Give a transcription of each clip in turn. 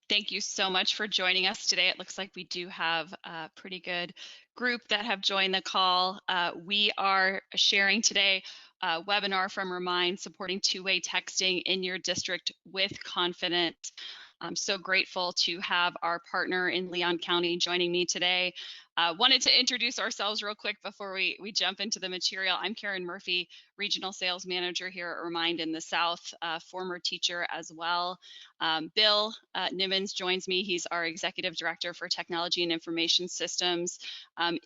Thank you so much for joining us today. It looks like we do have a pretty good group that have joined the call. We are sharing today a webinar from Remind, supporting two-way texting in your district with confidence. I'm so grateful to have our partner in Leon County joining me today. Wanted to introduce ourselves real quick before we jump into the material. I'm Karen Murphy, Regional Sales Manager here at Remind in the South, former teacher as well. Bill Nimmons joins me. He's our Executive Director for Technology and Information Systems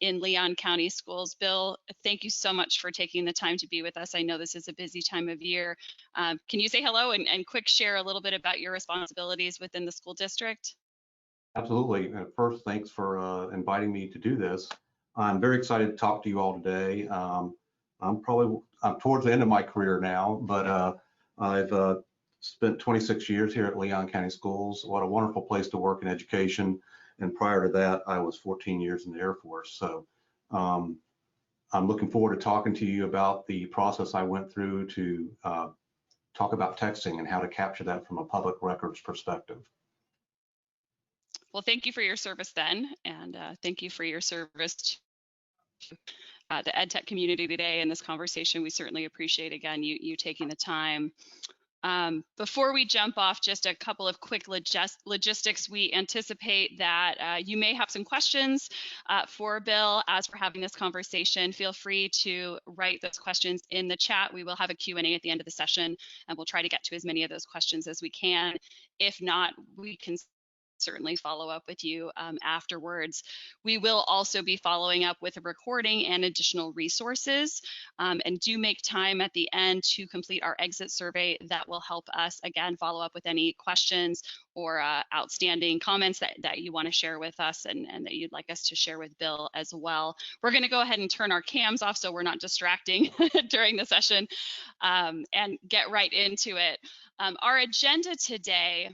in Leon County Schools. Bill, thank you so much for taking the time to be with us. I know this is a busy time of year. Can you say hello and quick share a little bit about your responsibilities within the school district? Absolutely. First, thanks for inviting me to do this. I'm very excited to talk to you all today. I'm towards the end of my career now, but I've spent 26 years here at Leon County Schools. What a wonderful place to work in education. And prior to that, I was 14 years in the Air Force. So I'm looking forward to talking to you about the process I went through to talk about texting and how to capture that from a public records perspective. Well, thank you for your service then, and thank you for your service to the EdTech community today in this conversation. We certainly appreciate, again, you taking the time. Before we jump off, just a couple of quick logistics. We anticipate that you may have some questions for Bill as we're having this conversation. Feel free to write those questions in the chat. We will have a Q&A at the end of the session, and we'll try to get to as many of those questions as we can. If not, we can certainly follow up with you afterwards. We will also be following up with a recording and additional resources, and do make time at the end to complete our exit survey. That will help us, again, follow up with any questions or outstanding comments that you want to share with us and that you'd like us to share with Bill as well. We're going to go ahead and turn our cams off so we're not distracting during the session, and get right into it. Our agenda today,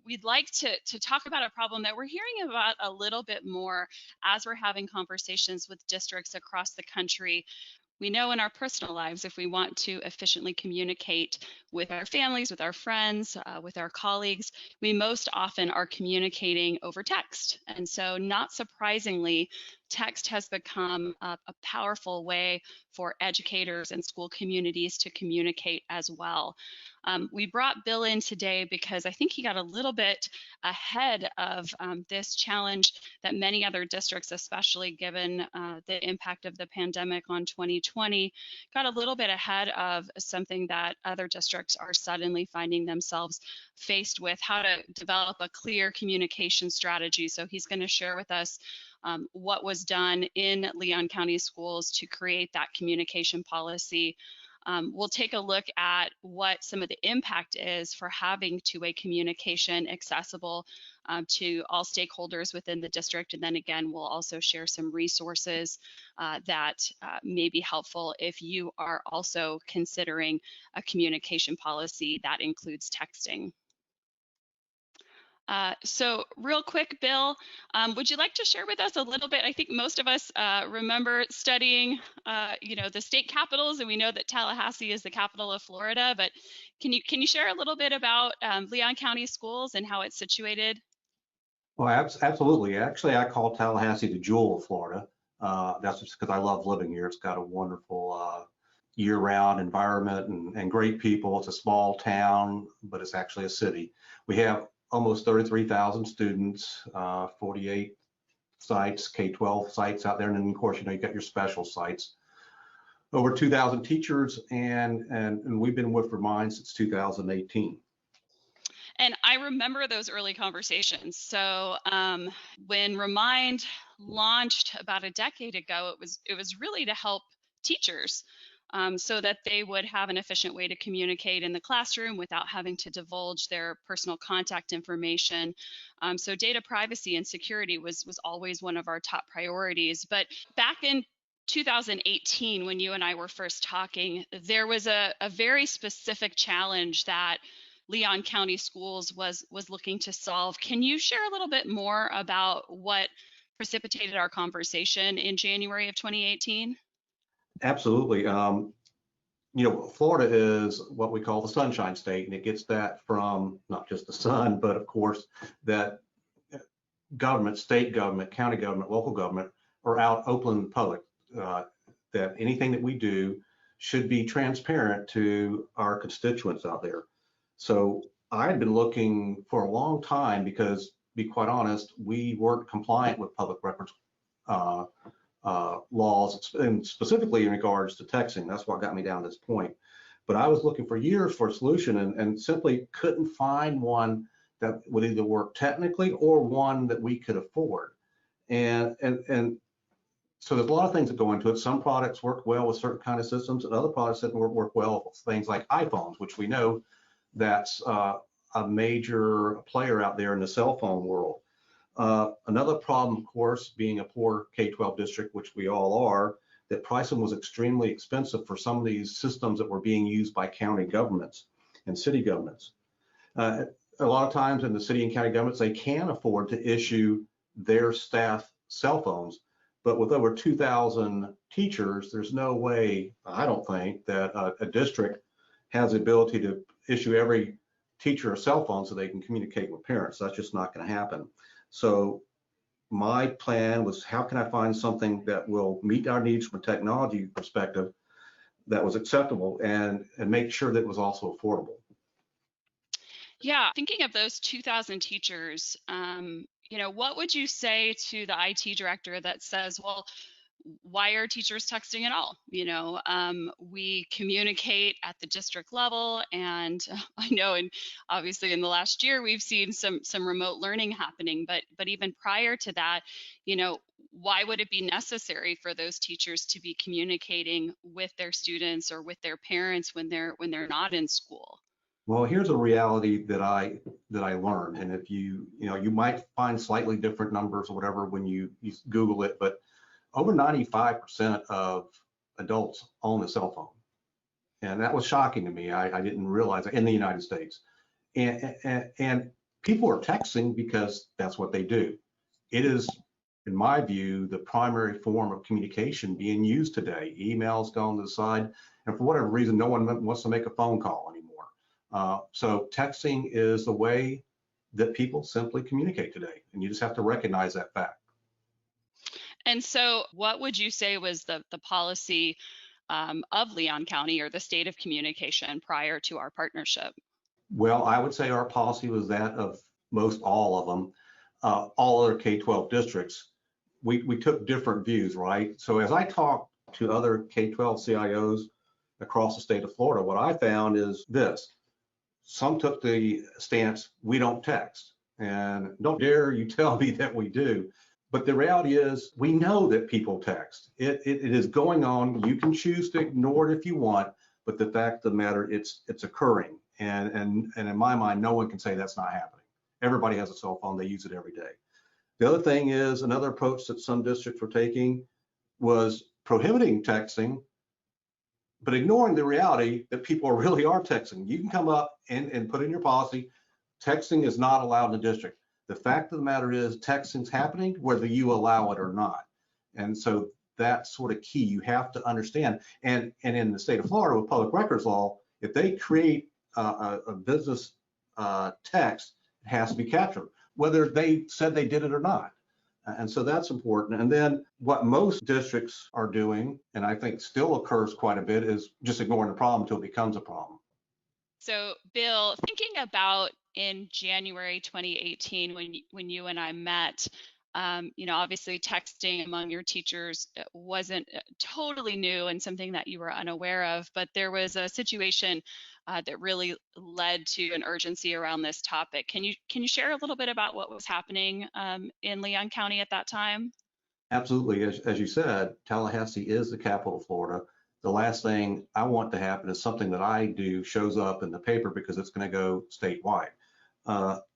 we'd like to talk about a problem that we're hearing about a little bit more as we're having conversations with districts across the country. We know in our personal lives, if we want to efficiently communicate with our families, with our friends, with our colleagues, we most often are communicating over text. And so not surprisingly, text has become a powerful way for educators and school communities to communicate as well. We brought Bill in today because I think he got a little bit ahead of this challenge that many other districts, especially given the impact of the pandemic on 2020, got a little bit ahead of something that other districts are suddenly finding themselves faced with, how to develop a clear communication strategy. So he's going to share with us what was done in Leon County Schools to create that communication policy. We'll take a look at what some of the impact is for having two-way communication accessible to all stakeholders within the district. And then again, we'll also share some resources that may be helpful if you are also considering a communication policy that includes texting. So real quick, Bill, would you like to share with us a little bit? I think most of us remember studying, the state capitals, and we know that Tallahassee is the capital of Florida. But can you share a little bit about Leon County Schools and how it's situated? Well, absolutely. Actually, I call Tallahassee the jewel of Florida. That's just because I love living here. It's got a wonderful year-round environment and great people. It's a small town, but it's actually a city. We have almost 33,000 students, 48 sites, K-12 sites out there. And then of course, you got your special sites. Over 2,000 teachers, and we've been with Remind since 2018. And I remember those early conversations. So when Remind launched about a decade ago, it was really to help teachers so that they would have an efficient way to communicate in the classroom without having to divulge their personal contact information. So data privacy and security was always one of our top priorities. But back in 2018, when you and I were first talking, there was a very specific challenge that Leon County Schools was looking to solve. Can you share a little bit more about what precipitated our conversation in January of 2018? Absolutely. Florida is what we call the Sunshine State, and it gets that from not just the sun, but of course that government, state government, county government, local government are out open in public, that anything that we do should be transparent to our constituents out there. So I had been looking for a long time because, to be quite honest, we weren't compliant with public records laws, and specifically in regards to texting. That's what got me down to this point. But I was looking for years for a solution and simply couldn't find one that would either work technically or one that we could afford. And so there's a lot of things that go into it. Some products work well with certain kind of systems, and other products that work well with things like iPhones, which we know that's a major player out there in the cell phone world. Another problem, of course, being a poor K-12 district, which we all are, that pricing was extremely expensive for some of these systems that were being used by county governments and city governments. A lot of times in the city and county governments, they can afford to issue their staff cell phones, but with over 2,000 teachers, there's no way, I don't think, that a district has the ability to issue every teacher a cell phone so they can communicate with parents. That's just not going to happen. So my plan was, how can I find something that will meet our needs from a technology perspective that was acceptable and make sure that it was also affordable? Yeah, thinking of those 2,000 teachers, what would you say to the IT director that says, well, why are teachers texting at all? We communicate at the district level, and I know, and obviously in the last year we've seen some remote learning happening, but even prior to that, why would it be necessary for those teachers to be communicating with their students or with their parents when they're not in school? Well, here's a reality that I learned, and if you might find slightly different numbers or whatever when you Google it, but over 95% of adults own a cell phone. And that was shocking to me. I didn't realize it in the United States. And people are texting because that's what they do. It is, in my view, the primary form of communication being used today. Emails gone to the side, and for whatever reason, no one wants to make a phone call anymore. So texting is the way that people simply communicate today, and you just have to recognize that fact. And so what would you say was the policy of Leon County or the state of communication prior to our partnership? Well, I would say our policy was that of most all of them, all other K-12 districts. We took different views, right? So as I talked to other K-12 CIOs across the state of Florida, what I found is this. Some took the stance, we don't text. And don't dare you tell me that we do. But the reality is, we know that people text. It is going on. You can choose to ignore it if you want, but the fact of the matter, it's occurring. And in my mind, no one can say that's not happening. Everybody has a cell phone. They use it every day. The other thing is, another approach that some districts were taking was prohibiting texting, but ignoring the reality that people really are texting. You can come up and put in your policy, texting is not allowed in the district. The fact of the matter is, texting's happening whether you allow it or not. And so that's sort of key. You have to understand. And in the state of Florida with public records law, if they create a business text, it has to be captured, whether they said they did it or not. And so that's important. And then what most districts are doing, and I think still occurs quite a bit, is just ignoring the problem until it becomes a problem. So, Bill, thinking about in January 2018 when you and I met, obviously texting among your teachers wasn't totally new and something that you were unaware of, but there was a situation that really led to an urgency around this topic. Can you share a little bit about what was happening in Leon County at that time? Absolutely. As you said, Tallahassee is the capital of Florida. The last thing I want to happen is something that I do shows up in the paper because it's going to go statewide.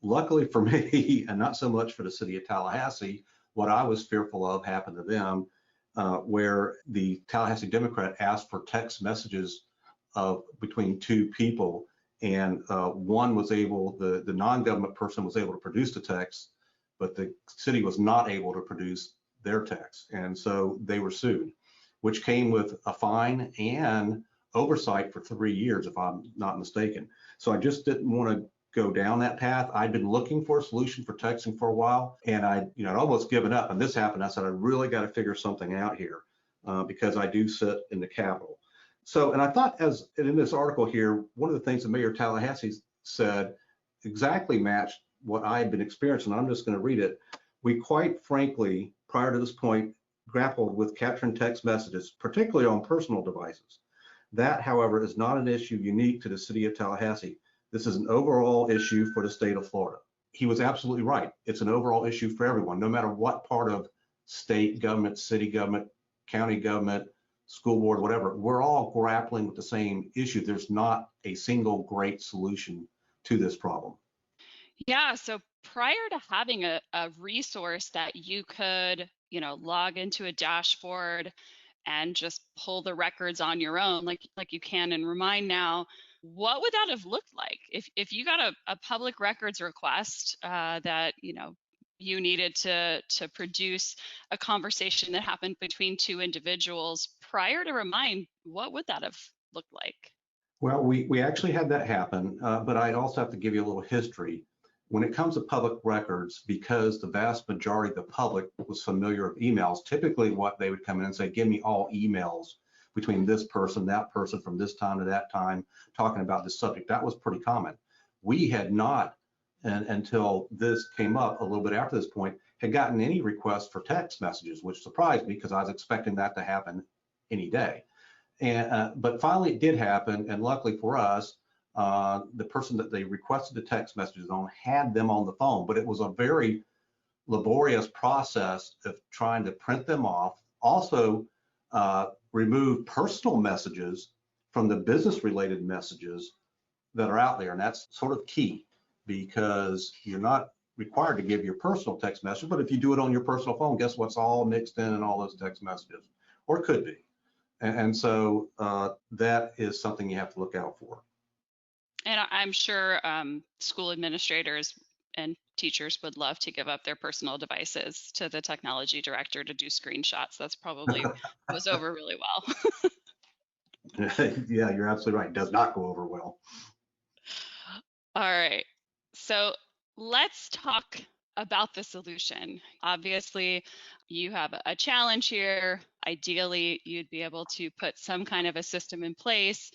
Luckily for me, and not so much for the city of Tallahassee, what I was fearful of happened to them, where the Tallahassee Democrat asked for text messages between two people, and one was able, the non-government person was able to produce the text, but the city was not able to produce their text, and so they were sued, which came with a fine and oversight for 3 years, if I'm not mistaken. So I just didn't want to go down that path. I'd been looking for a solution for texting for a while, and I'd almost given up. And this happened. I said, I really got to figure something out here because I do sit in the Capitol. So, and I thought, as in this article here, one of the things that Mayor Tallahassee said exactly matched what I had been experiencing. I'm just going to read it. We quite frankly, prior to this point, grappled with capturing text messages, particularly on personal devices. That, however, is not an issue unique to the city of Tallahassee. This is an overall issue for the state of Florida. He was absolutely right. It's an overall issue for everyone, no matter what part of state government, city government, county government, school board, whatever. We're all grappling with the same issue. There's not a single great solution to this problem. Yeah, so prior to having a resource that you could, log into a dashboard and just pull the records on your own, like you can in Remind now, what would that have looked like if you got a public records request that you needed to produce a conversation that happened between two individuals prior to Remind? What would that have looked like? Well, we actually had that happen, but I also have to give you a little history. When it comes to public records, because the vast majority of the public was familiar with emails, typically what they would come in and say, give me all emails between this person, that person, from this time to that time, talking about this subject. That was pretty common. We had not, until this came up a little bit after this point, had gotten any requests for text messages, which surprised me because I was expecting that to happen any day. But finally it did happen, and luckily for us, the person that they requested the text messages on had them on the phone, but it was a very laborious process of trying to print them off. Also, remove personal messages from the business related messages that are out there. And that's sort of key because you're not required to give your personal text message, but if you do it on your personal phone, guess what's all mixed in all those text messages, or could be. And so that is something you have to look out for. And I'm sure school administrators and teachers would love to give up their personal devices to the technology director to do screenshots. That's probably goes over really well. Yeah, you're absolutely right. It does not go over well. All right. So let's talk about the solution. Obviously, you have a challenge here. Ideally, you'd be able to put some kind of a system in place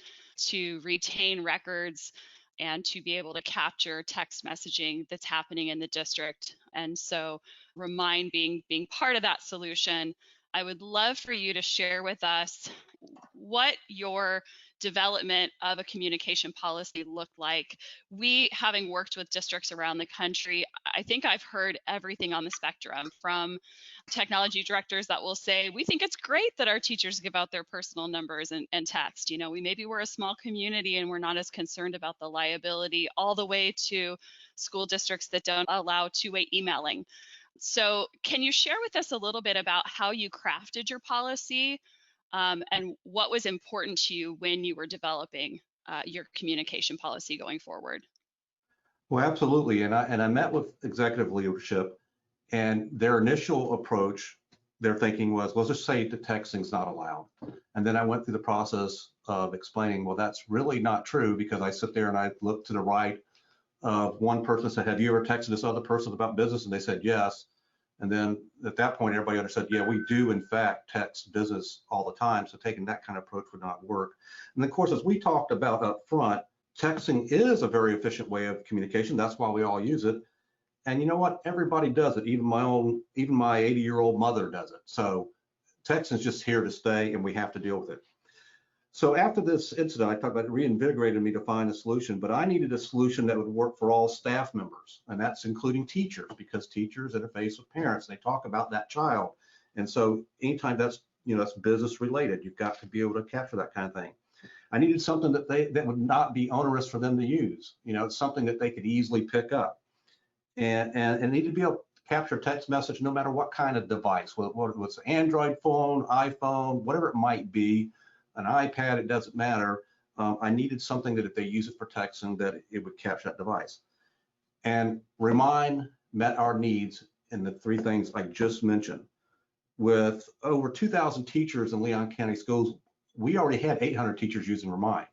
to retain records and to be able to capture text messaging that's happening in the district. And so Remind being part of that solution, I would love for you to share with us what your development of a communication policy looked like. We, having worked with districts around the country, I think I've heard everything on the spectrum, from technology directors that will say, we think it's great that our teachers give out their personal numbers and text. Maybe we're a small community and we're not as concerned about the liability, all the way to school districts that don't allow two-way emailing. So can you share with us a little bit about how you crafted your policy and what was important to you when you were developing your communication policy going forward? Well, absolutely. And I met with executive leadership, and their initial approach, their thinking was, well, just say that texting's not allowed. And then I went through the process of explaining, well, that's really not true, because I sit there and I look to the right of one person and said, have you ever texted this other person about business? And they said, yes. And then at that point, everybody understood, yeah, we do in fact text business all the time. So taking that kind of approach would not work. And of course, as we talked about up front, texting is a very efficient way of communication. That's why we all use it. And you know what? Everybody does it. Even my 80-year-old mother does it. So texting is just here to stay, and we have to deal with it. So after this incident, I talked about it reinvigorated me to find a solution, but I needed a solution that would work for all staff members, and that's including teachers, because teachers interface with parents. They talk about that child. And so anytime that's business related, you've got to be able to capture that kind of thing. I needed something that would not be onerous for them to use. It's something that they could easily pick up, and needed to be able to capture text message no matter what kind of device, whether it's an Android phone, iPhone, whatever it might be, an iPad, it doesn't matter. I needed something that if they use it for texting, that it would capture that device. And Remind met our needs in the three things I just mentioned. With over 2,000 teachers in Leon County schools, we already had 800 teachers using Remind.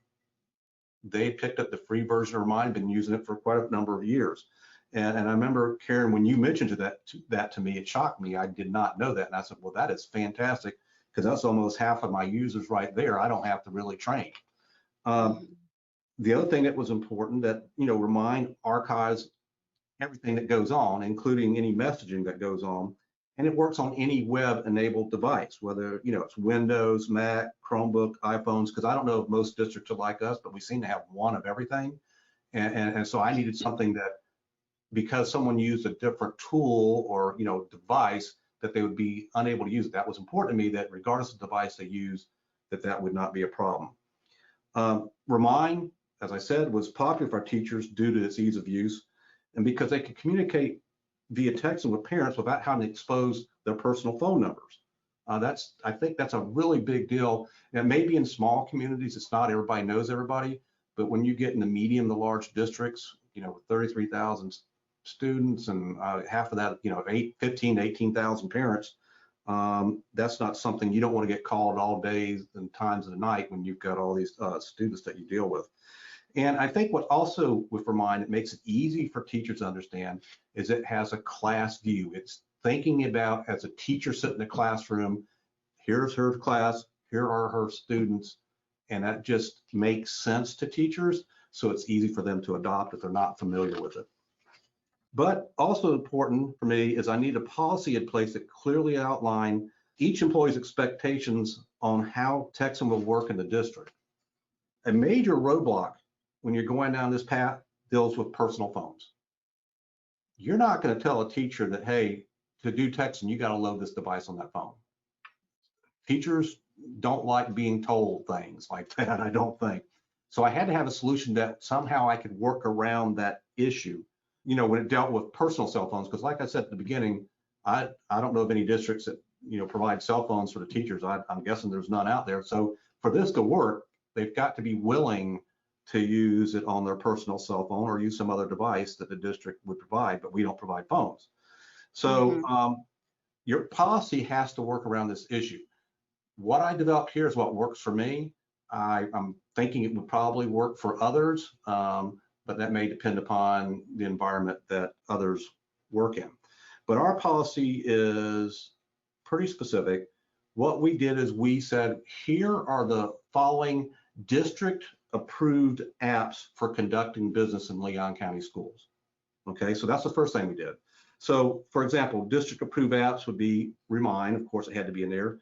They picked up the free version of Remind, been using it for quite a number of years. And I remember, Karen, when you mentioned that to me, it shocked me. I did not know that. And I said, well, that is fantastic, because that's almost half of my users right there. I don't have to really train. The other thing that was important, that, Remind archives everything that goes on, including any messaging that goes on, and it works on any web-enabled device, whether it's Windows, Mac, Chromebook, iPhones, because I don't know if most districts are like us, but we seem to have one of everything. And so I needed something that, because someone used a different tool or device, that they would be unable to use it. That was important to me, that regardless of the device they use, that would not be a problem. Remind, as I said, was popular for our teachers due to its ease of use, and because they could communicate via texting with parents without having to expose their personal phone numbers. I think that's a really big deal. And maybe in small communities, it's not everybody knows everybody, but when you get in the medium to large districts, with 33,000 students and half of that, 15 to 18,000 parents, that's not something you don't want to get called all days and times of the night when you've got all these students that you deal with. And I think what also with Remind, it makes it easy for teachers to understand, is it has a class view. It's thinking about, as a teacher sitting in the classroom, here's her class, here are her students, and that just makes sense to teachers. So it's easy for them to adopt if they're not familiar with it. But also important for me is I need a policy in place that clearly outline each employee's expectations on how texting will work in the district. A major roadblock when you're going down this path deals with personal phones. You're not going to tell a teacher that, hey, to do texting, you got to load this device on that phone. Teachers don't like being told things like that, I don't think. So I had to have a solution that somehow I could work around that issue, when it dealt with personal cell phones, because like I said at the beginning, I don't know of any districts that, provide cell phones for the teachers. I'm guessing there's none out there. So for this to work, they've got to be willing to use it on their personal cell phone or use some other device that the district would provide, but we don't provide phones. So your policy has to work around this issue. What I developed here is what works for me. I'm thinking it would probably work for others, but that may depend upon the environment that others work in. But our policy is pretty specific. What we did is we said, here are the following district approved apps for conducting business in Leon County schools. Okay, so that's the first thing we did. So for example, district approved apps would be Remind, of course it had to be in there.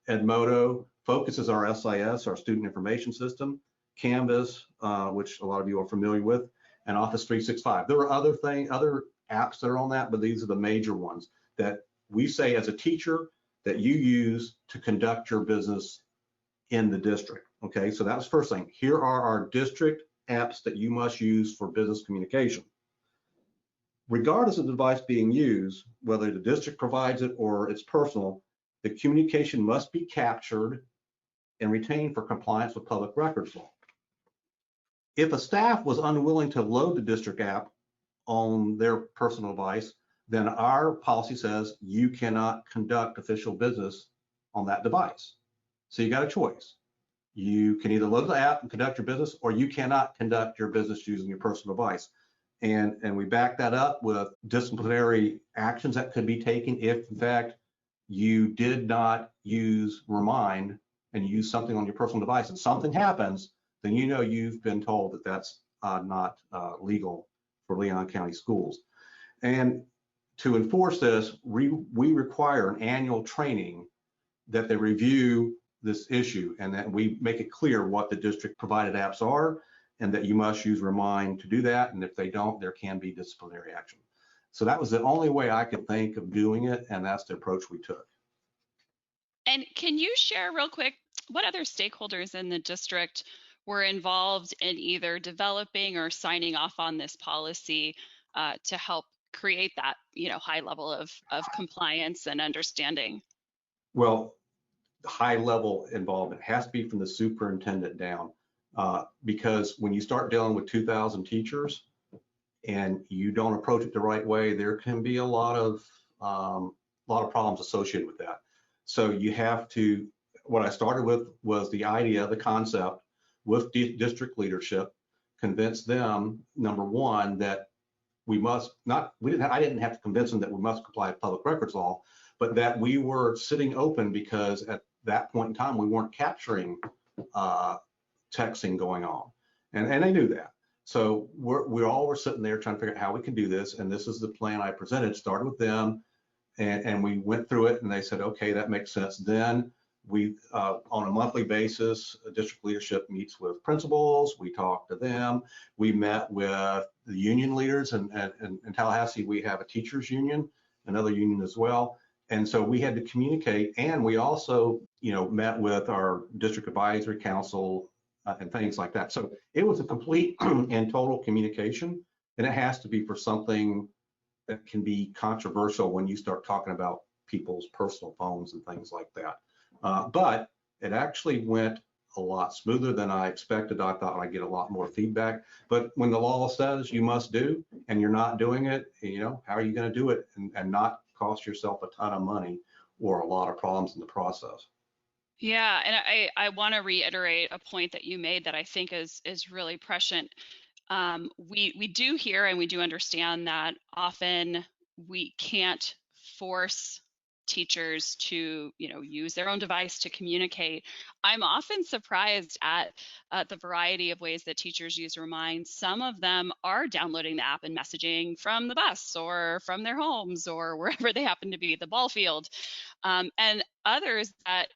Edmodo, Focus is our SIS, our student information system. Canvas, which a lot of you are familiar with, and Office 365. There are other apps that are on that, but these are the major ones that we say as a teacher that you use to conduct your business in the district. Okay, so that was the first thing. Here are our district apps that you must use for business communication. Regardless of the device being used, whether the district provides it or it's personal, the communication must be captured and retained for compliance with public records law. If a staff was unwilling to load the district app on their personal device, then our policy says you cannot conduct official business on that device. So you got a choice. You can either load the app and conduct your business, or you cannot conduct your business using your personal device. And we back that up with disciplinary actions that could be taken if, in fact, you did not use Remind and use something on your personal device and something happens, then you've been told that that's not legal for Leon County schools. And to enforce this, we require an annual training that they review this issue and that we make it clear what the district provided apps are and that you must use Remind to do that. And if they don't, there can be disciplinary action. So that was the only way I could think of doing it, and that's the approach we took. And can you share real quick what other stakeholders in the district were involved in either developing or signing off on this policy to help create that high level of compliance and understanding? Well, high level involvement has to be from the superintendent down, because when you start dealing with 2,000 teachers and you don't approach it the right way, there can be a lot of problems associated with that. So you have to what I started with was the idea, the concept with district leadership, convince them, number one, that we must not, I didn't have to convince them that we must comply with public records law, but that we were sitting open because at that point in time, we weren't capturing texting going on. And they knew that. So we all were sitting there trying to figure out how we can do this. And this is the plan I presented, started with them, and we went through it and they said, okay, that makes sense. Then we, on a monthly basis, district leadership meets with principals. We talk to them. We met with the union leaders, and in Tallahassee, we have a teachers union, another union as well. And so we had to communicate, and we also, met with our district advisory council and things like that. So it was a complete and total communication, and it has to be for something that can be controversial when you start talking about people's personal phones and things like that. But it actually went a lot smoother than I expected. I thought I'd get a lot more feedback. But when the law says you must do, and you're not doing it, how are you going to do it and not cost yourself a ton of money or a lot of problems in the process? Yeah, and I want to reiterate a point that you made that I think is really prescient. We do hear and we do understand that often we can't force teachers to use their own device to communicate. I'm often surprised at the variety of ways that teachers use Remind. Some of them are downloading the app and messaging from the bus or from their homes or wherever they happen to be, the ball field, and others that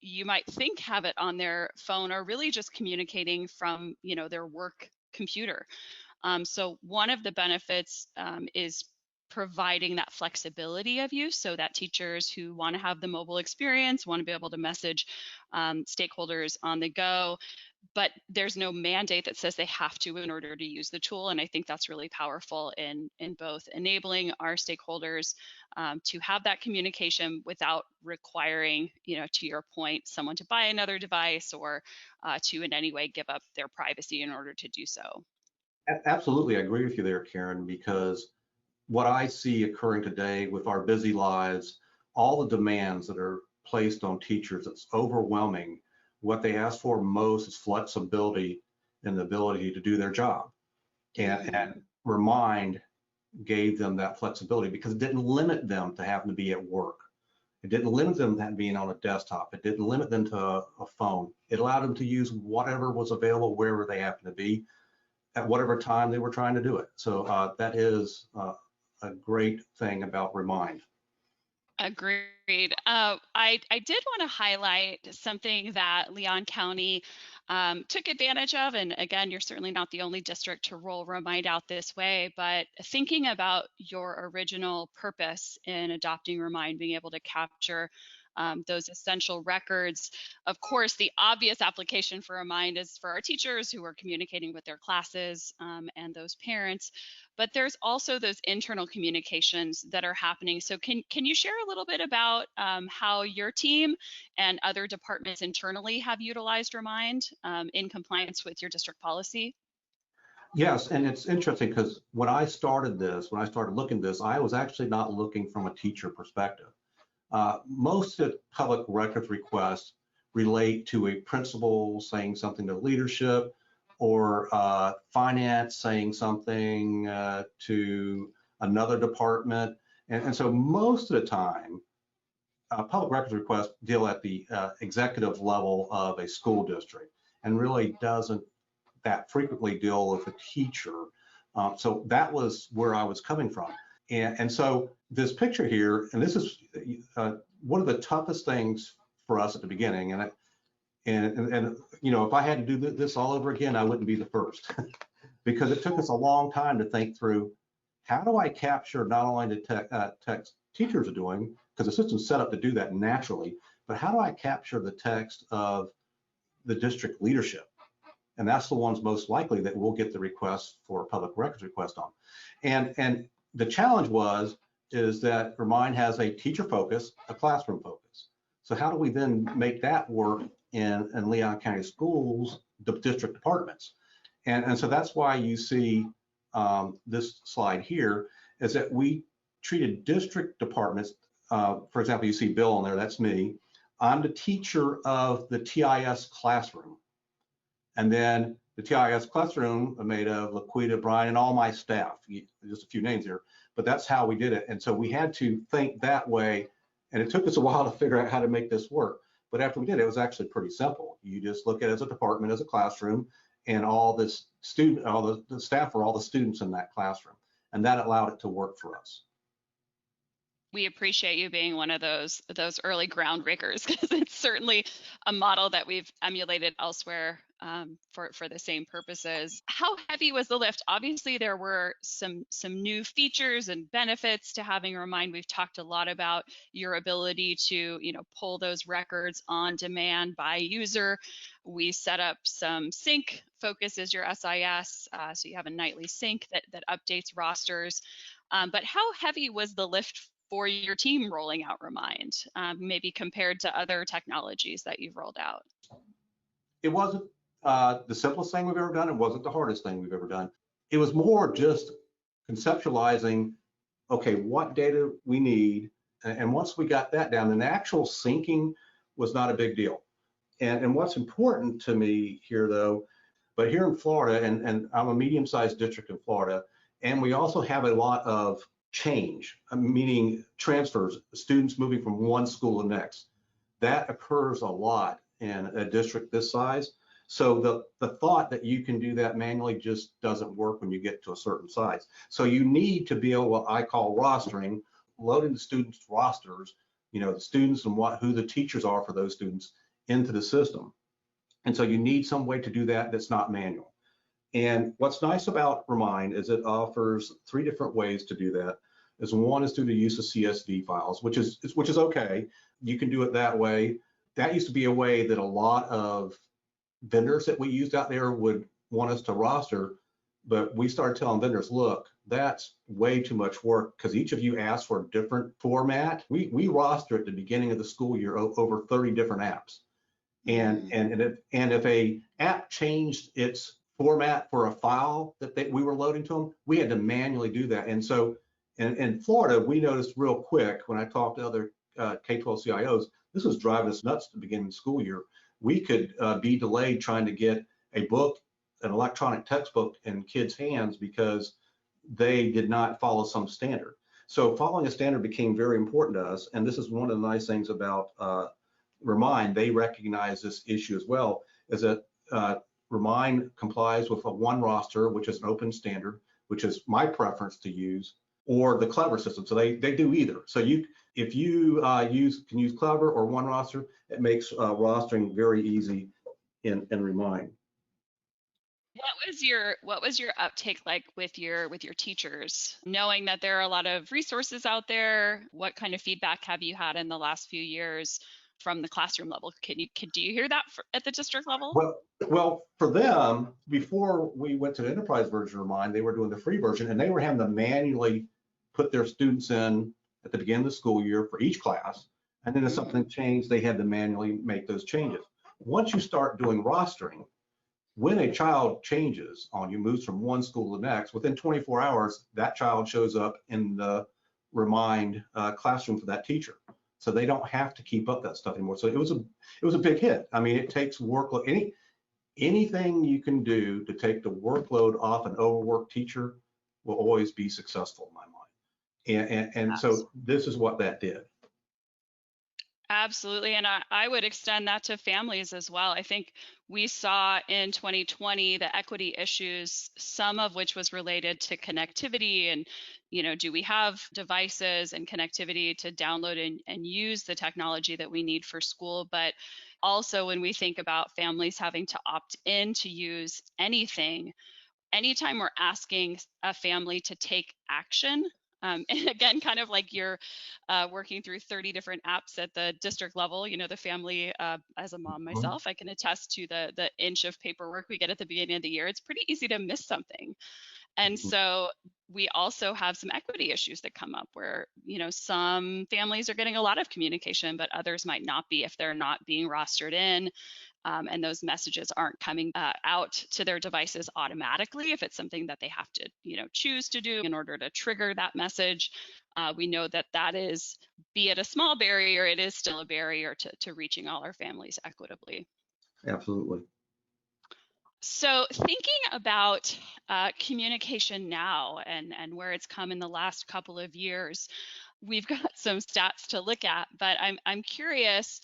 you might think have it on their phone are really just communicating from their work computer. So one of the benefits is providing that flexibility of use so that teachers who want to have the mobile experience, want to be able to message stakeholders on the go, but there's no mandate that says they have to in order to use the tool. And I think that's really powerful in both enabling our stakeholders to have that communication without requiring, to your point, someone to buy another device or to in any way give up their privacy in order to do so. Absolutely, I agree with you there, Karen, because what I see occurring today with our busy lives, all the demands that are placed on teachers, it's overwhelming. What they ask for most is flexibility and the ability to do their job. And Remind gave them that flexibility because it didn't limit them to having to be at work. It didn't limit them to being on a desktop. It didn't limit them to a phone. It allowed them to use whatever was available wherever they happened to be at whatever time they were trying to do it. So that is a great thing about Remind. Agreed. I did want to highlight something that Leon County took advantage of. And again, you're certainly not the only district to roll Remind out this way, but thinking about your original purpose in adopting Remind, being able to capture those essential records. Of course, the obvious application for Remind is for our teachers who are communicating with their classes and those parents. But there's also those internal communications that are happening. So can you share a little bit about how your team and other departments internally have utilized Remind in compliance with your district policy? Yes, and it's interesting because when I started looking at this, I was actually not looking from a teacher perspective. Most of public records requests relate to a principal saying something to leadership, or finance saying something to another department. And so most of the time, public records requests deal at the executive level of a school district and really doesn't that frequently deal with a teacher. So that was where I was coming from. And so this picture here, and this is one of the toughest things for us at the beginning. And if I had to do this all over again, I wouldn't be the first because it took us a long time to think through how do I capture not only the text teachers are doing, because the system's set up to do that naturally, but how do I capture the text of the district leadership? And that's the ones most likely that will get the request for a public records request on. And the challenge is that Remind has a teacher focus, a classroom focus. So how do we then make that work in Leon County Schools, the district departments? And so that's why you see this slide here, is that we treated district departments, for example, you see Bill on there, that's me, I'm the teacher of the TIS classroom. And then the TIS classroom are made of Laquita, Brian, and all my staff, just a few names here, but that's how we did it. And so we had to think that way. And it took us a while to figure out how to make this work. But after we did, it was actually pretty simple. You just look at it as a department, as a classroom, and all the staff are all the students in that classroom. And that allowed it to work for us. We appreciate you being one of those early groundbreakers, because it's certainly a model that we've emulated elsewhere for the same purposes. How heavy was the lift? Obviously, there were some new features and benefits to having Remind. We've talked a lot about your ability to pull those records on demand by user. We set up some sync. Focus is your SIS, so you have a nightly sync that updates rosters. But how heavy was the lift for your team rolling out Remind, maybe compared to other technologies that you've rolled out? It wasn't the simplest thing we've ever done. It wasn't the hardest thing we've ever done. It was more just conceptualizing, okay, what data we need. And once we got that down, then the actual syncing was not a big deal. And what's important to me here, though, but here in Florida, and I'm a medium-sized district in Florida, and we also have a lot of change, meaning transfers, students moving from one school to the next. That occurs a lot in a district this size. So the thought that you can do that manually just doesn't work when you get to a certain size. So you need to be able, what I call rostering, loading the students' rosters, the students and who the teachers are for those students into the system. And so you need some way to do that that's not manual. And what's nice about Remind is it offers 3 different ways to do that. One is through the use of CSV files, which is okay. You can do it that way. That used to be a way that a lot of vendors that we used out there would want us to roster, but we started telling vendors, look, that's way too much work because each of you asked for a different format. We roster at the beginning of the school year over 30 different apps. And if a app changed its format for a file that we were loading to them, we had to manually do that. And so in Florida, we noticed real quick when I talked to other K-12 CIOs, this was driving us nuts at the beginning of the school year. We could be delayed trying to get a book, an electronic textbook in kids' hands because they did not follow some standard. So following a standard became very important to us. And this is one of the nice things about Remind. They recognize this issue as well, is that Remind complies with a one roster, which is an open standard, which is my preference to use, or the Clever system. So they do either. So if you can use Clever or one roster, it makes rostering very easy in Remind. What was your uptake like with your teachers, knowing that there are a lot of resources out there? What kind of feedback have you had in the last few years from the classroom level? Do you hear that at the district level? Well, for them, before we went to the enterprise version of Remind, they were doing the free version, and they were having to manually put their students in at the beginning of the school year for each class. And then if something changed, they had to manually make those changes. Once you start doing rostering, when a child changes on you, moves from one school to the next, within 24 hours, that child shows up in the Remind classroom for that teacher. So they don't have to keep up that stuff anymore. So it was a big hit. I mean, it takes workload. Anything you can do to take the workload off an overworked teacher will always be successful in my mind. And so this is what that did. Absolutely. And I would extend that to families as well. I think we saw in 2020 the equity issues, some of which was related to connectivity and, do we have devices and connectivity to download and use the technology that we need for school? But also when we think about families having to opt in to use anything, anytime we're asking a family to take action, and again, kind of like you're working through 30 different apps at the district level, the family, as a mom myself, I can attest to the inch of paperwork we get at the beginning of the year. It's pretty easy to miss something. And so we also have some equity issues that come up where, some families are getting a lot of communication, but others might not be if they're not being rostered in. and those messages aren't coming out to their devices automatically. If it's something that they have to, choose to do in order to trigger that message, we know that that is, be it a small barrier, it is still a barrier to reaching all our families equitably. Absolutely. So thinking about communication now and where it's come in the last couple of years, we've got some stats to look at, but I'm curious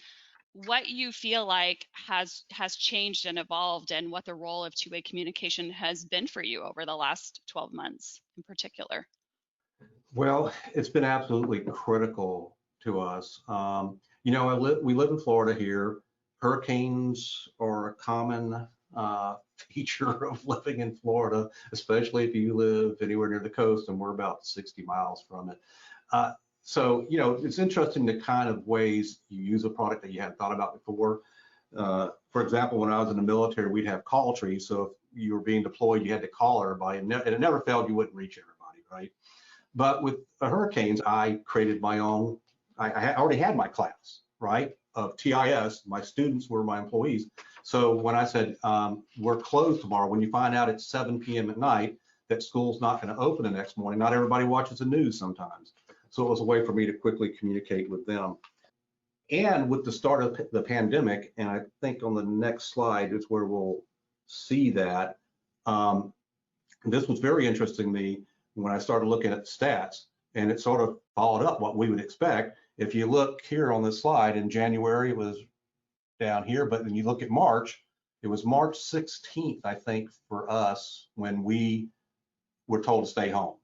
what you feel like has changed and evolved, and what the role of two-way communication has been for you over the last 12 months in particular. Well, it's been absolutely critical to us. We live in Florida here. Hurricanes are a common feature of living in Florida, especially if you live anywhere near the coast, and we're about 60 miles from it. So, it's interesting the kind of ways you use a product that you hadn't thought about before. For example, when I was in the military, we'd have call trees. So if you were being deployed, you had to call everybody, and it never failed, you wouldn't reach everybody, right? But with the hurricanes, I created my own, I already had my class, right, of TIS. My students were my employees. So when I said, we're closed tomorrow, when you find out it's 7 p.m. at night that school's not going to open the next morning, not everybody watches the news sometimes. So it was a way for me to quickly communicate with them. And with the start of the pandemic, and I think on the next slide is where we'll see that, this was very interesting to me when I started looking at the stats, and it sort of followed up what we would expect. If you look here on this slide, in January, it was down here, but then you look at March, it was March 16th, I think, for us when we were told to stay home.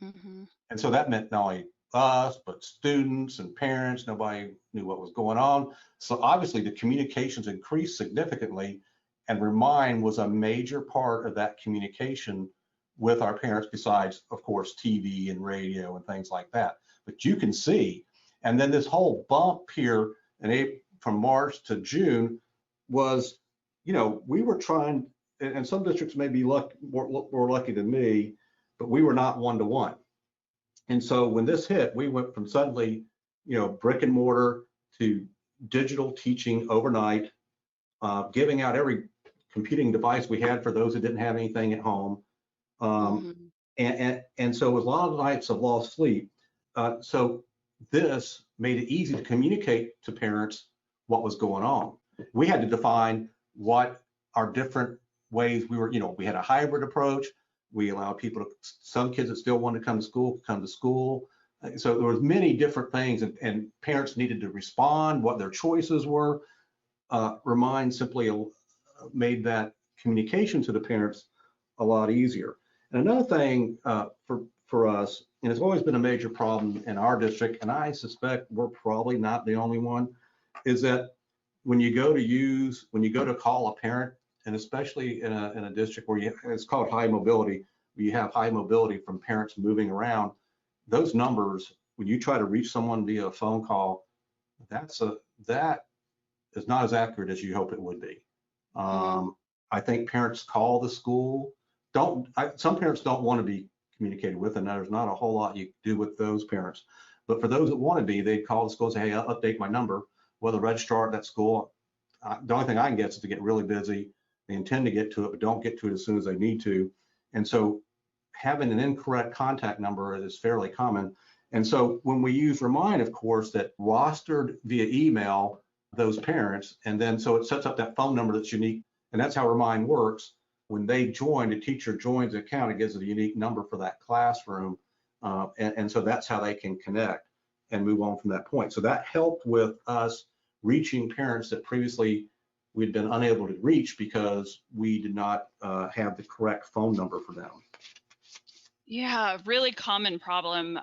Mm-hmm. And so that meant not only us, but students and parents, nobody knew what was going on. So obviously the communications increased significantly, and Remind was a major part of that communication with our parents, besides, of course, TV and radio and things like that. But you can see, and then this whole bump here in April, from March to June was, we were trying, and some districts may be more lucky than me, but we were not one-to-one. And so when this hit, we went from suddenly, brick and mortar to digital teaching overnight, giving out every computing device we had for those who didn't have anything at home. Mm-hmm. And so it was a lot of nights of lost sleep. So this made it easy to communicate to parents what was going on. We had to define what our different ways we had a hybrid approach. We allowed some kids that still wanted to come to school. So there was many different things, and parents needed to respond, what their choices were. Remind simply made that communication to the parents a lot easier. And another thing for us, and it's always been a major problem in our district, and I suspect we're probably not the only one, is that when you go to call a parent, and especially in a district where it's called high mobility, where you have high mobility from parents moving around, those numbers, when you try to reach someone via a phone call, that is not as accurate as you hope it would be. I think parents call the school. Some parents don't want to be communicated with, and there's not a whole lot you can do with those parents. But for those that want to be, they call the school and say, hey, I'll update my number. Well, the registrar at that school, the only thing I can get is to get really busy. They intend to get to it, but don't get to it as soon as they need to. And so having an incorrect contact number is fairly common. And so when we use Remind, of course, that rostered via email those parents, and then so it sets up that phone number that's unique. And that's how Remind works. When they join, the teacher joins the account, it gives it a unique number for that classroom. And so that's how they can connect and move on from that point. So that helped with us reaching parents that previously we'd been unable to reach because we did not have the correct phone number for them. Yeah, really common problem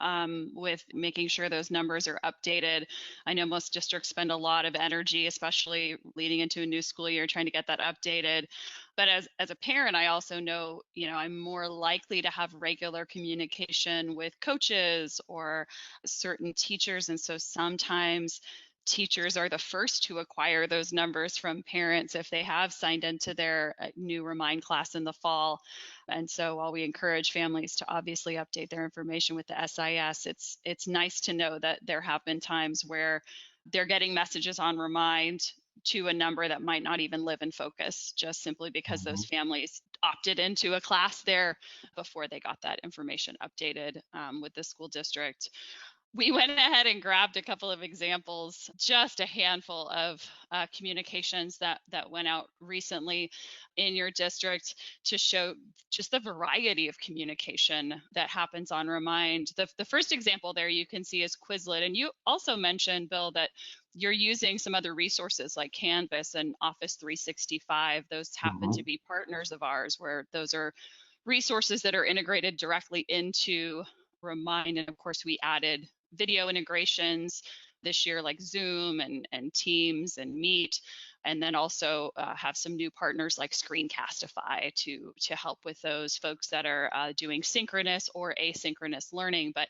with making sure those numbers are updated. I know most districts spend a lot of energy, especially leading into a new school year, trying to get that updated. But as a parent, I also know, I'm more likely to have regular communication with coaches or certain teachers. And so sometimes teachers are the first to acquire those numbers from parents if they have signed into their new Remind class in the fall. And so while we encourage families to obviously update their information with the SIS, it's nice to know that there have been times where they're getting messages on Remind to a number that might not even live in focus, just simply because those Mhm. families opted into a class there before they got that information updated with the school district. We went ahead and grabbed a couple of examples, just a handful of communications that went out recently in your district to show just the variety of communication that happens on Remind. The first example there you can see is Quizlet, and you also mentioned, Bill, that you're using some other resources like Canvas and Office 365. Those happen to Mhm. be partners of ours, where those are resources that are integrated directly into Remind. And of course, we added video integrations this year, like Zoom and Teams and Meet, and then also have some new partners like Screencastify to help with those folks that are doing synchronous or asynchronous learning. But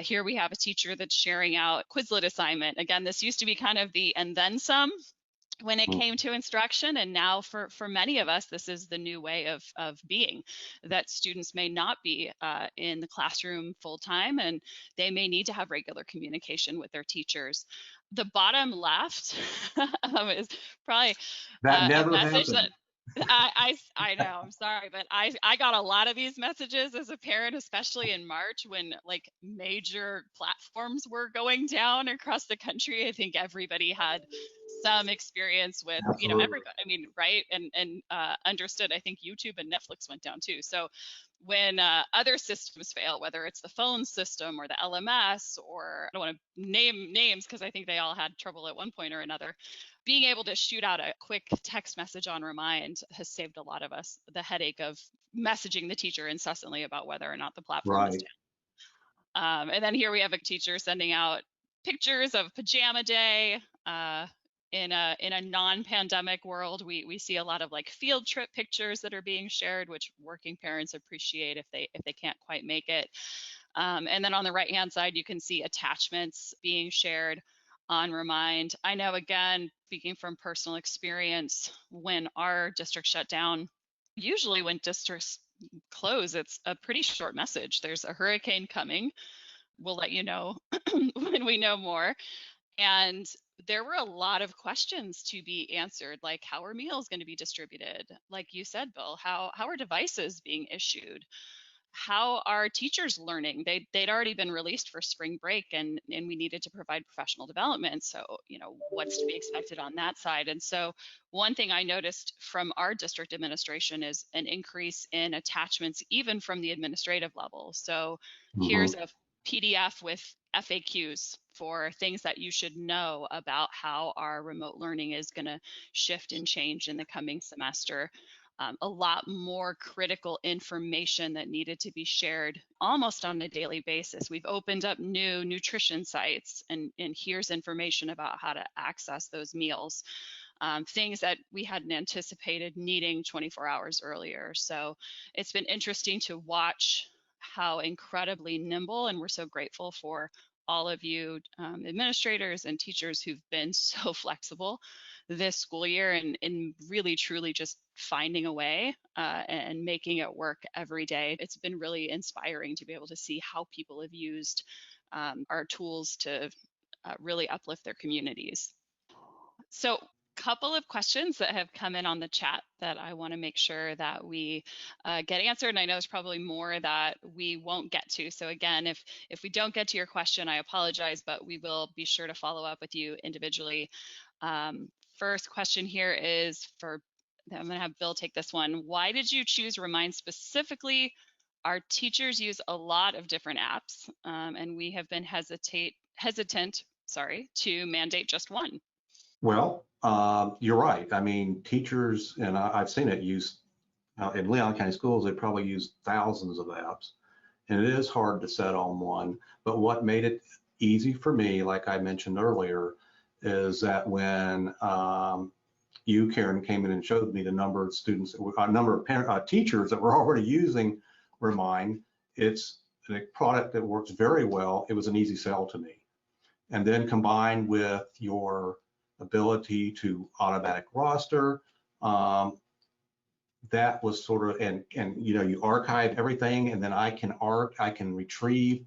here we have a teacher that's sharing out Quizlet assignment. Again, this used to be kind of the and then some when it Mhm. came to instruction, and now for many of us this is the new way of being, that students may not be in the classroom full time and they may need to have regular communication with their teachers. The bottom left is probably That a never message that happened. I know, I'm sorry, but I got a lot of these messages as a parent, especially in March when like major platforms were going down across the country. I think everybody had some experience with, Absolutely. everybody, I mean, right? And understood, I think YouTube and Netflix went down too. So when other systems fail, whether it's the phone system or the LMS, or I don't want to name names because I think they all had trouble at one point or another, being able to shoot out a quick text message on Remind has saved a lot of us the headache of messaging the teacher incessantly about whether or not the platform is Right. down. And then here we have a teacher sending out pictures of pajama day. In a non-pandemic world, we see a lot of like field trip pictures that are being shared, which working parents appreciate if they can't quite make it. And then on the right hand side, you can see attachments being shared on Remind. I know, again, speaking from personal experience, when our district shut down, usually when districts close, it's a pretty short message. There's a hurricane coming. We'll let you know when we know more. And there were a lot of questions to be answered, like how are meals going to be distributed? Like you said, Bill, how are devices being issued? How are teachers learning? They'd already been released for spring break, and we needed to provide professional development. So, what's to be expected on that side? And so one thing I noticed from our district administration is an increase in attachments, even from the administrative level. So here's Mhm. a PDF with FAQs for things that you should know about how our remote learning is going to shift and change in the coming semester. A lot more critical information that needed to be shared almost on a daily basis. We've opened up new nutrition sites, and here's information about how to access those meals. Things that we hadn't anticipated needing 24 hours earlier. So it's been interesting to watch how incredibly nimble, and we're so grateful for all of you administrators and teachers who've been so flexible this school year, and really truly just finding a way and making it work every day. It's been really inspiring to be able to see how people have used our tools to really uplift their communities. So, couple of questions that have come in on the chat that I want to make sure that we get answered. And I know there's probably more that we won't get to. So again, if we don't get to your question, I apologize, but we will be sure to follow up with you individually. First question here is I'm going to have Bill take this one. Why did you choose Remind specifically? Our teachers use a lot of different apps, and we have been hesitant, to mandate just one. Well, you're right. I mean, teachers, and I've seen it used in Leon County schools, they probably use thousands of apps, and it is hard to set on one. But what made it easy for me, like I mentioned earlier, is that when you, Karen, came in and showed me the number of students, a number of teachers that were already using Remind, it's a product that works very well. It was an easy sell to me. And then combined with your ability to automatic roster, that was sort of, and you archive everything, and then I can retrieve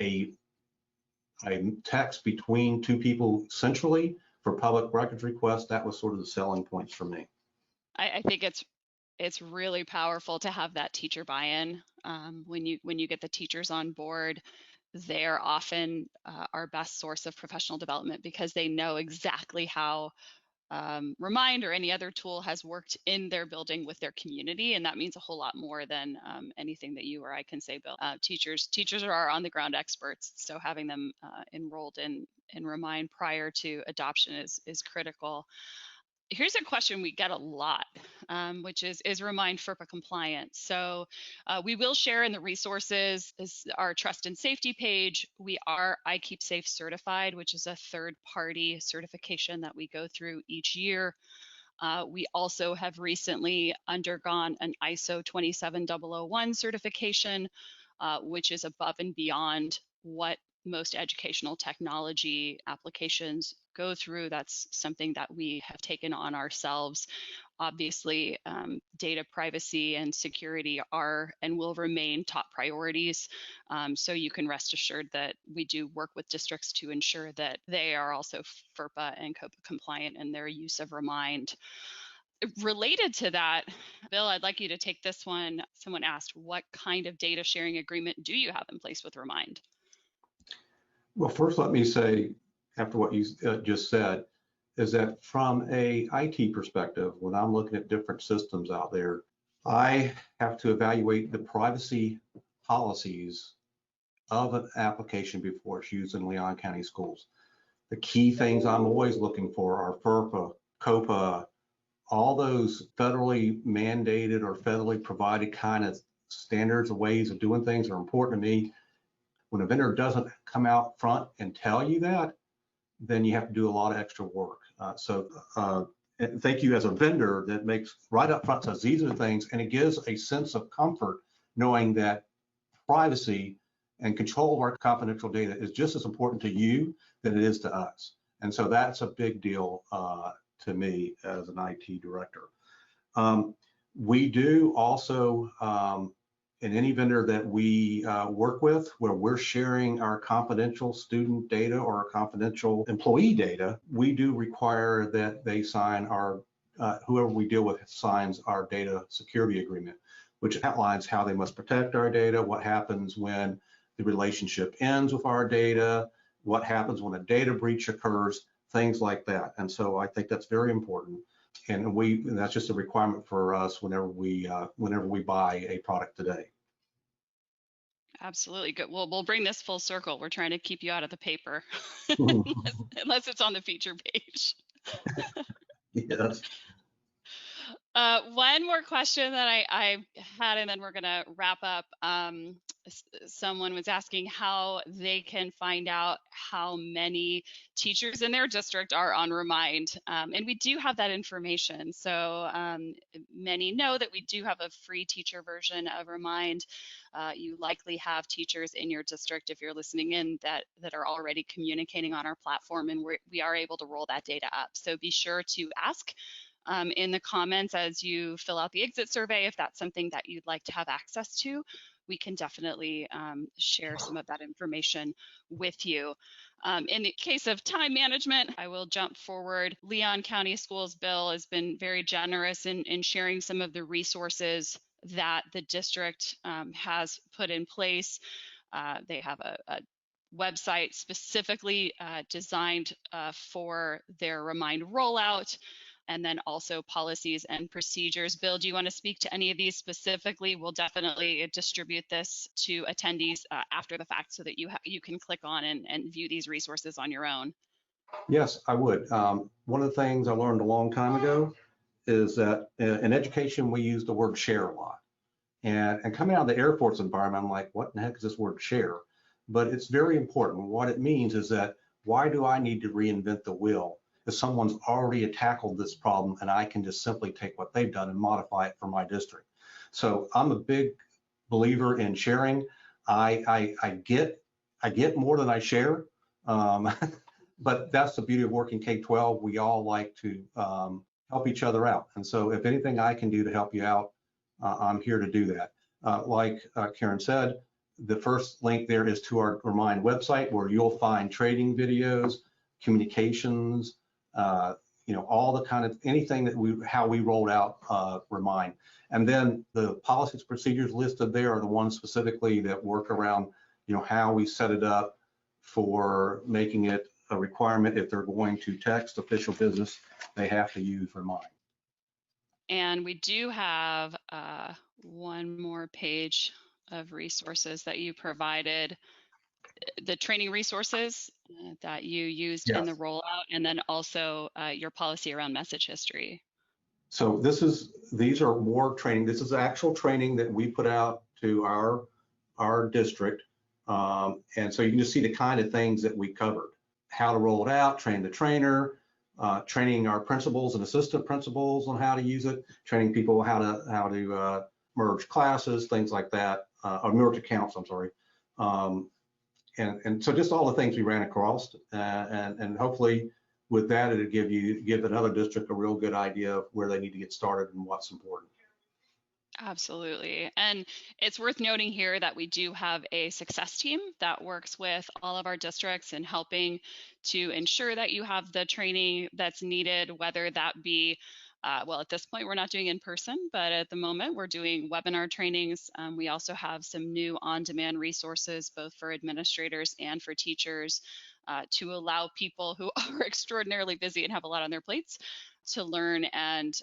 a text between two people centrally, for public records requests, that was sort of the selling points for me. I think it's really powerful to have that teacher buy-in. When you get the teachers on board, they're often our best source of professional development because they know exactly how Remind or any other tool has worked in their building with their community, and that means a whole lot more than anything that you or I can say, Bill. Teachers are our on-the-ground experts, so having them enrolled in Remind prior to adoption is critical. Here's a question we get a lot, which is Remind FERPA compliant? So we will share in the resources our trust and safety page. We are iKeepSafe certified, which is a third-party certification that we go through each year. We also have recently undergone an ISO 27001 certification, which is above and beyond what most educational technology applications go through. That's something that we have taken on ourselves. Obviously, data privacy and security are and will remain top priorities. So you can rest assured that we do work with districts to ensure that they are also FERPA and COPA compliant in their use of Remind. Related to that, Bill, I'd like you to take this one. Someone asked, what kind of data sharing agreement do you have in place with Remind? Well, first, let me say, after what you just said, is that from a IT perspective, when I'm looking at different systems out there, I have to evaluate the privacy policies of an application before it's used in Leon County schools. The key things I'm always looking for are FERPA, COPA, all those federally mandated or federally provided kind of standards and ways of doing things are important to me. When a vendor doesn't come out front and tell you that, then you have to do a lot of extra work. Thank you as a vendor that makes right up front says these are the things, and it gives a sense of comfort knowing that privacy and control of our confidential data is just as important to you than it is to us. And so that's a big deal to me as an IT director. We do also, in any vendor that we work with, where we're sharing our confidential student data or our confidential employee data, we do require that they sign our, whoever we deal with signs our data security agreement, which outlines how they must protect our data, what happens when the relationship ends with our data, what happens when a data breach occurs, things like that. And so I think that's very important. And that's just a requirement for us whenever we buy a product today. Absolutely. Good. Well, we'll bring this full circle. We're trying to keep you out of the paper, unless it's on the feature page. Yes. One more question that I had, and then we're going to wrap up. Someone was asking how they can find out how many teachers in their district are on Remind. And we do have that information. So many know that we do have a free teacher version of Remind. You likely have teachers in your district, if you're listening in, that are already communicating on our platform, and we are able to roll that data up. So be sure to ask in the comments as you fill out the exit survey if that's something that you'd like to have access to. We can definitely share some of that information with you. In the case of time management, I will jump forward. Leon County Schools Bill has been very generous in sharing some of the resources that the district has put in place. They have a website specifically designed for their Remind rollout, and then also policies and procedures. Bill, do you want to speak to any of these specifically? We'll definitely distribute this to attendees after the fact so that you can click on and view these resources on your own. Yes, I would. One of the things I learned a long time ago is that in education, we use the word share a lot. And coming out of the Air Force environment, I'm like, what in the heck is this word share? But it's very important. What it means is that, why do I need to reinvent the wheel if someone's already tackled this problem and I can just simply take what they've done and modify it for my district? So I'm a big believer in sharing. I get more than I share, but that's the beauty of working K-12. We all like to help each other out. And so if anything I can do to help you out, I'm here to do that. Like Karen said, the first link there is to our Remind website, where you'll find training videos, communications, all the kind of anything that how we rolled out Remind. And then the policies, procedures listed there are the ones specifically that work around, how we set it up for making it a requirement if they're going to text official business, they have to use Remind. And we do have one more page of resources that you provided, the training resources that you used in the rollout, and then also your policy around message history. So these are more training. This is actual training that we put out to our district. And so you can just see the kind of things that we covered: how to roll it out, train the trainer, training our principals and assistant principals on how to use it, training people how to merge classes, things like that, or merge accounts, I'm sorry. And so just all the things we ran across, and hopefully with that, it'll give another district a real good idea of where they need to get started and what's important. Absolutely. And it's worth noting here that we do have a success team that works with all of our districts in helping to ensure that you have the training that's needed, whether that be, well, at this point, we're not doing in person, but at the moment, we're doing webinar trainings. We also have some new on-demand resources, both for administrators and for teachers, to allow people who are extraordinarily busy and have a lot on their plates to learn and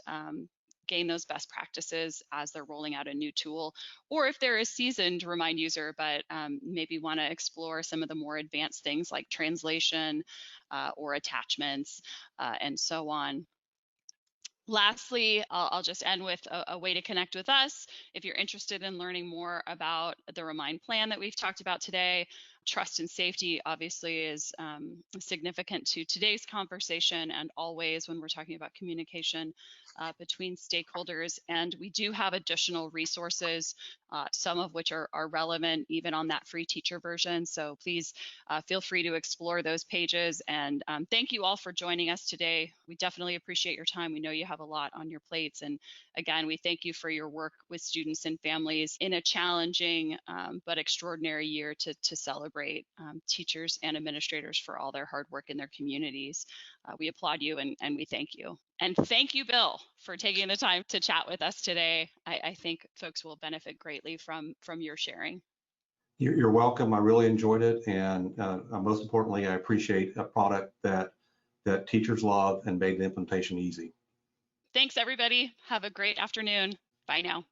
gain those best practices as they're rolling out a new tool, or if they're a seasoned Remind user, but maybe want to explore some of the more advanced things like translation or attachments and so on. Lastly, I'll just end with a way to connect with us. If you're interested in learning more about the Remind plan that we've talked about today, trust and safety obviously is significant to today's conversation and always when we're talking about communication between stakeholders. And we do have additional resources, some of which are relevant even on that free teacher version. So please feel free to explore those pages. And thank you all for joining us today. We definitely appreciate your time. We know you have a lot on your plates. And again, we thank you for your work with students and families in a challenging but extraordinary year to celebrate teachers and administrators for all their hard work in their communities. We applaud you and we thank you. And thank you, Bill, for taking the time to chat with us today. I think folks will benefit greatly from your sharing. You're welcome. I really enjoyed it. And most importantly, I appreciate a product that teachers love and made the implementation easy. Thanks, everybody. Have a great afternoon. Bye now.